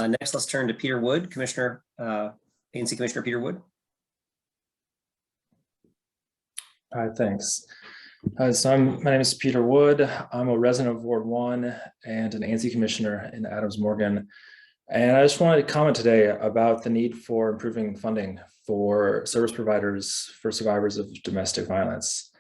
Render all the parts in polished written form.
Next, let's turn to Peter Wood, Commissioner, ANC Commissioner Peter Wood. Hi, thanks. My name is Peter Wood. I'm a resident of Ward 1 and an ANC Commissioner in Adams Morgan. And I just wanted to comment today about the need for improving funding for service providers for survivors of domestic violence.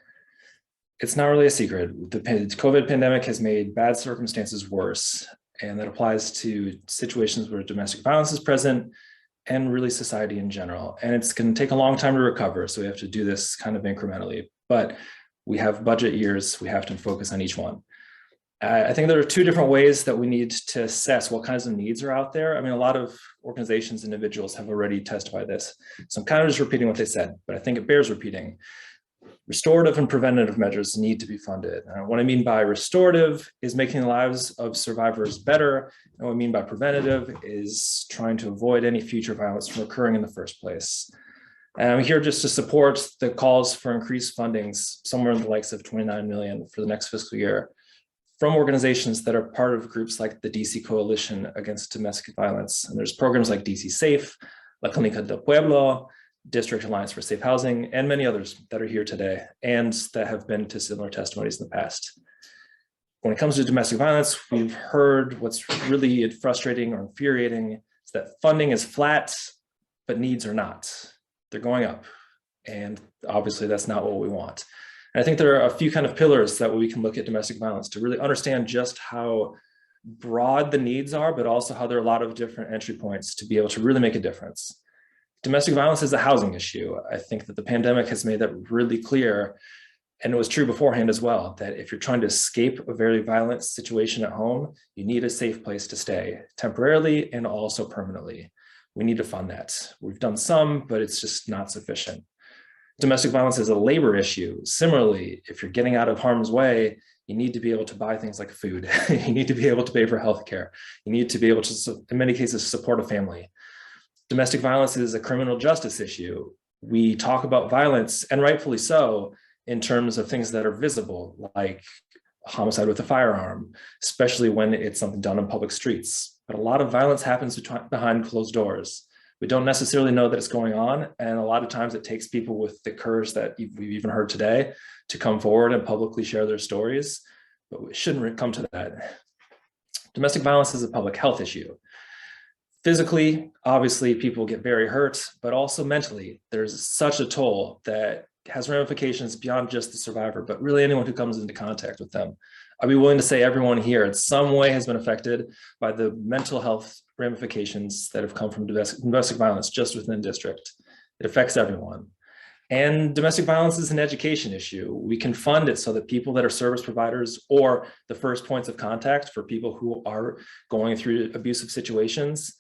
It's not really a secret. The COVID pandemic has made bad circumstances worse, and that applies to situations where domestic violence is present and really society in general. And it's going to take a long time to recover, so we have to do this kind of incrementally. But we have budget years, we have to focus on each one. I think there are two different ways that we need to assess what kinds of needs are out there. I mean, a lot of organizations, individuals have already testified this. So I'm kind of just repeating what they said, but I think it bears repeating. Restorative and preventative measures need to be funded. What I mean by restorative is making the lives of survivors better. And what I mean by preventative is trying to avoid any future violence from occurring in the first place. And I'm here just to support the calls for increased fundings, somewhere in the likes of 29 million for the next fiscal year, from organizations that are part of groups like the DC Coalition Against Domestic Violence. And there's programs like DC Safe, La Clínica del Pueblo, District Alliance for Safe Housing, and many others that are here today and that have been to similar testimonies in the past. When it comes to domestic violence, we've heard what's really frustrating or infuriating is that funding is flat, but needs are not. They're going up. And obviously that's not what we want. And I think there are a few kind of pillars that we can look at domestic violence to really understand just how broad the needs are, but also how there are a lot of different entry points to be able to really make a difference. Domestic violence is a housing issue. I think that the pandemic has made that really clear, and it was true beforehand as well, that if you're trying to escape a very violent situation at home, you need a safe place to stay, temporarily and also permanently. We need to fund that. We've done some, but it's just not sufficient. Domestic violence is a labor issue. Similarly, if you're getting out of harm's way, you need to be able to buy things like food. You need to be able to pay for healthcare. You need to be able to, in many cases, support a family. Domestic violence is a criminal justice issue. We talk about violence, and rightfully so, in terms of things that are visible, like homicide with a firearm, especially when it's something done on public streets. But a lot of violence happens behind closed doors. We don't necessarily know that it's going on, and a lot of times it takes people with the courage that we've even heard today to come forward and publicly share their stories, but it shouldn't come to that. Domestic violence is a public health issue. Physically, obviously, people get very hurt, but also mentally, there's such a toll that has ramifications beyond just the survivor, but really anyone who comes into contact with them. I'd be willing to say everyone here in some way has been affected by the mental health ramifications that have come from domestic violence just within the district. It affects everyone. And domestic violence is an education issue. We can fund it so that people that are service providers or the first points of contact for people who are going through abusive situations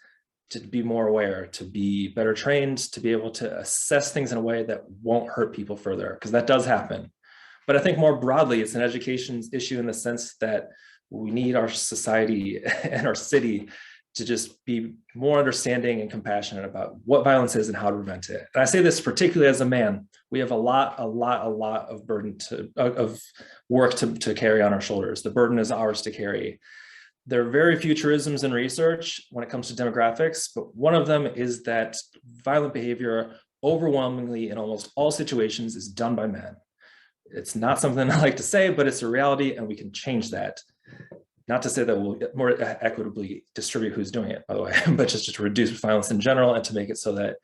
to be more aware, to be better trained, to be able to assess things in a way that won't hurt people further, because that does happen. But I think more broadly, it's an education issue in the sense that we need our society and our city to just be more understanding and compassionate about what violence is and how to prevent it. And I say this particularly as a man. We have a lot of burden of work to carry on our shoulders. The burden is ours to carry. There are very few truisms in research when it comes to demographics, but one of them is that violent behavior overwhelmingly in almost all situations is done by men. It's not something I like to say, but it's a reality and we can change that. Not to say that we'll more equitably distribute who's doing it, by the way, but just to reduce violence in general and to make it so that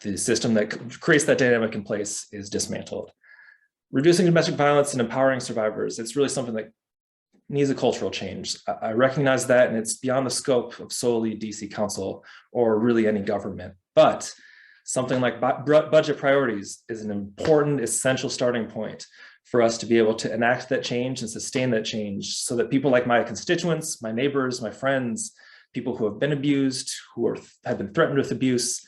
the system that creates that dynamic in place is dismantled. Reducing domestic violence and empowering survivors, it's really something that needs a cultural change. I recognize that, and it's beyond the scope of solely DC Council or really any government, but something like budget priorities is an important, essential starting point for us to be able to enact that change and sustain that change so that people like my constituents, my neighbors, my friends, people who have been abused, who have been threatened with abuse,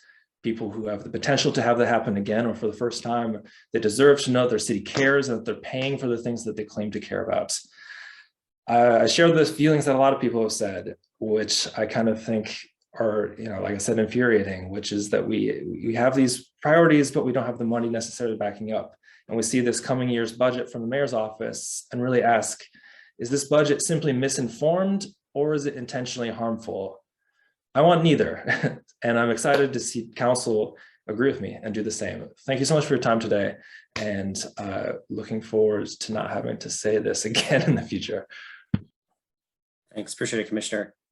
people who have the potential to have that happen again or for the first time, they deserve to know their city cares and that they're paying for the things that they claim to care about. I share those feelings that a lot of people have said, which I kind of think are, like I said, infuriating, which is that we have these priorities, but we don't have the money necessarily backing up. And we see this coming year's budget from the mayor's office and really ask, is this budget simply misinformed or is it intentionally harmful? I want neither. And I'm excited to see council agree with me and do the same. Thank you so much for your time today, and looking forward to not having to say this again in the future. Thanks. Appreciate it, Commissioner.